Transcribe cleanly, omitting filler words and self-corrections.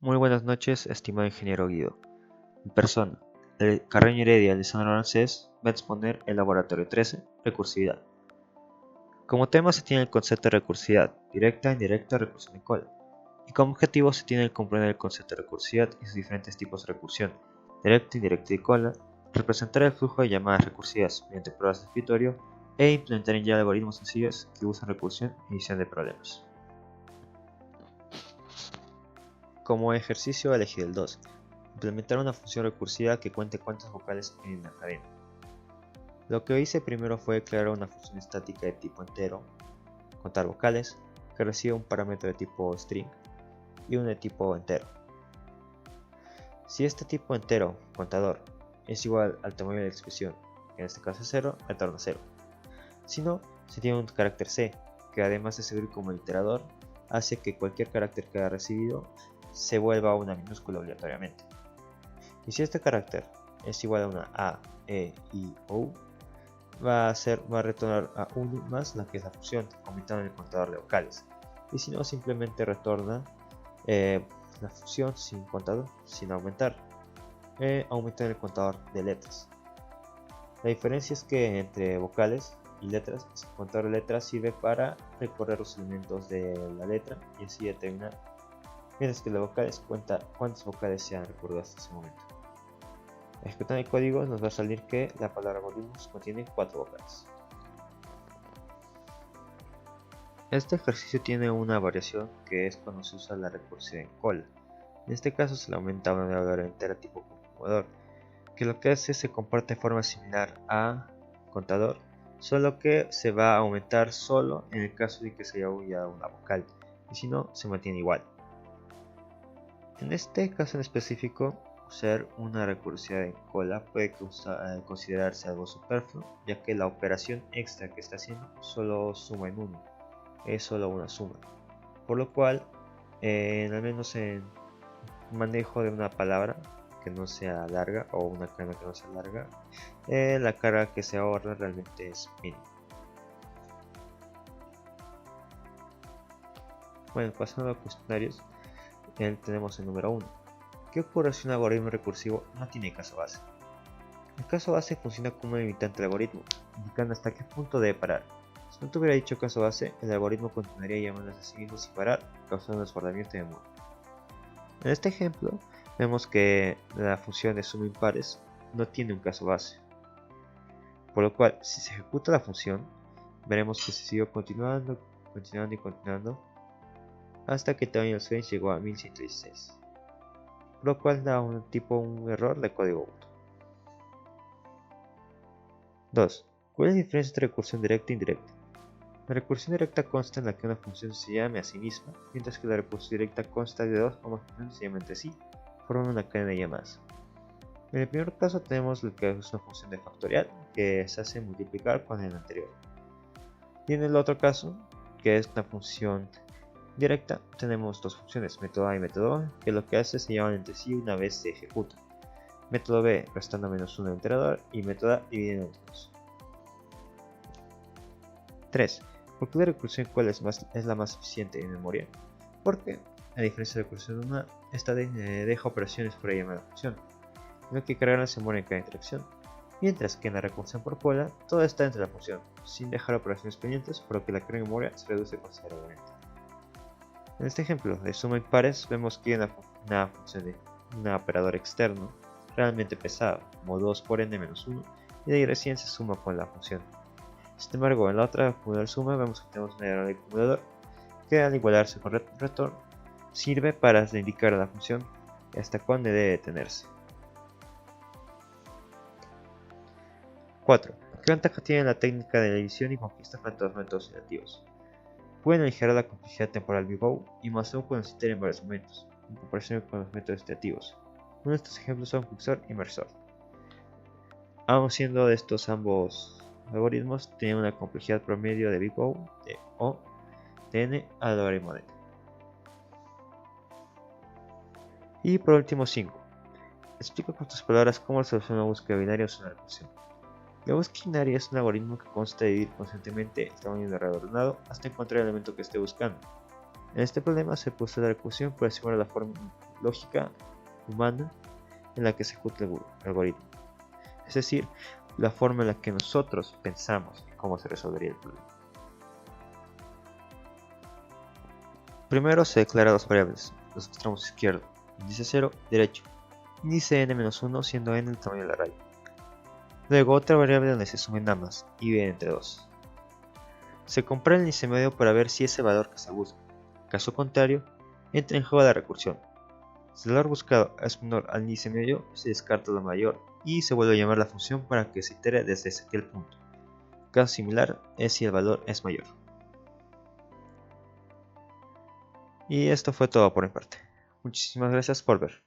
Muy buenas noches, estimado ingeniero Guido. En persona, Carreño Heredia Alessandro Arancés va a exponer el Laboratorio 13, Recursividad. Como tema se tiene el concepto de recursividad, directa, indirecta, recursión y cola. Y como objetivo se tiene el comprender el concepto de recursividad y sus diferentes tipos de recursión, directa, indirecta y cola, representar el flujo de llamadas recursivas mediante pruebas de escritorio e implementar en ya algoritmos sencillos que usan recursión y edición de problemas. Como ejercicio elegir el 2. Implementar una función recursiva que cuente cuántas vocales hay en la cadena. Lo que hice primero fue crear una función estática de tipo entero, contar vocales, que recibe un parámetro de tipo string y uno de tipo entero. Si este tipo entero, contador, es igual al tamaño de la expresión, que en este caso es 0, retorna 0. Si no, se tiene un carácter c, que además de servir como iterador, hace que cualquier carácter que haya recibido se vuelva una minúscula obligatoriamente. Y si este carácter es igual a una A, E, I o U, va a retornar a 1 más la que es la función, aumentando el contador de vocales. Y si no, simplemente retorna la función sin contador, sin aumentar, aumentando el contador de letras. La diferencia es que entre vocales y letras, el contador de letras sirve para recorrer los elementos de la letra y así determinar, mientras que la vocales cuenta cuántas vocales se han recurrido hasta ese momento. Ejecutando el código nos va a salir que la palabra algoritmos contiene 4 vocales. Este ejercicio tiene una variación que es cuando se usa la recursión en cola. En este caso se le aumenta a una variable entera tipo conjugador, que lo que hace se comporta de forma similar a contador, solo que se va a aumentar solo en el caso de que se haya una vocal, y si no, se mantiene igual. En este caso en específico, usar una recursividad en cola puede considerarse algo superfluo, ya que la operación extra que está haciendo solo suma en 1, es solo una suma, por lo cual, al menos en manejo de una palabra que no sea larga o una cadena que no sea larga, la carga que se ahorra realmente es mínima. Bueno, pasando a los cuestionarios, tenemos el número 1. ¿Qué ocurre si un algoritmo recursivo no tiene caso base? El caso base funciona como un limitante del algoritmo, indicando hasta qué punto debe parar. Si no tuviera dicho caso base, el algoritmo continuaría llamándose a sí mismo sin parar, causando un desbordamiento de memoria. En este ejemplo, vemos que la función de suma impares no tiene un caso base, por lo cual, si se ejecuta la función, veremos que se siguió continuando hasta que el tamaño del range llegó a 1116, por lo cual da un error de código booleano. 2. ¿Cuál es la diferencia entre recursión directa e indirecta? La recursión directa consta en la que una función se llame a sí misma, mientras que la recursión directa consta de dos o más funciones se llaman entre sí, formando una cadena de llamadas. En el primer caso tenemos lo que es una función de factorial, que se hace multiplicar con el anterior. Y en el otro caso, que es una función directa, tenemos dos funciones, método A y método B, que lo que hace se llaman entre sí una vez se ejecuta. Método B restando menos 1 al iterador y método A dividiendo entre 2. 3. ¿Por qué la recursión cuál es la más eficiente en memoria? Porque, a diferencia de la recursión 1, esta deja operaciones fuera de llamada función, no hay que cargarlas en memoria en cada interacción, mientras que en la recursión por cola todo está dentro de la función, sin dejar operaciones pendientes, por lo que la carga en memoria se reduce considerablemente. En este ejemplo de suma impares vemos que hay una función de un operador externo realmente pesado, como 2 por n menos 1, y de ahí recién se suma con la función. Sin embargo, en la otra acumulador suma vemos que tenemos un error de acumulador que al igualarse con return sirve para indicar a la función hasta cuándo debe detenerse. 4. ¿Qué ventaja tiene la técnica de la división y conquista frente a los métodos iterativos? Pueden aligerar la complejidad temporal VBOW y más aún cuando se iteren varios momentos, en comparación con los métodos iterativos. Uno de estos ejemplos son Quicksort y Mersor. Aun siendo de estos ambos algoritmos, tienen una complejidad promedio de VBOW de O de n al logaritmo de n. Y por último 5. Explica con tus palabras cómo resolver una búsqueda binaria o una recursión. La búsqueda binaria es un algoritmo que consta de dividir constantemente el tamaño del array ordenado hasta encontrar el elemento que esté buscando. En este problema se puso la recursión para asegurar la forma lógica humana en la que se ejecuta el algoritmo, es decir, la forma en la que nosotros pensamos cómo se resolvería el problema. Primero se declara dos variables, los extremos izquierdo, índice 0, derecho, índice n-1 siendo n el tamaño de la raya. Luego otra variable donde se sumen ambas y dividen entre 2. Se compara el índice medio para ver si es el valor que se busca. Caso contrario, entra en juego la recursión. Si el valor buscado es menor al índice medio, se descarta lo mayor y se vuelve a llamar la función para que se itere desde aquel punto. Caso similar es si el valor es mayor. Y esto fue todo por mi parte. Muchísimas gracias por ver.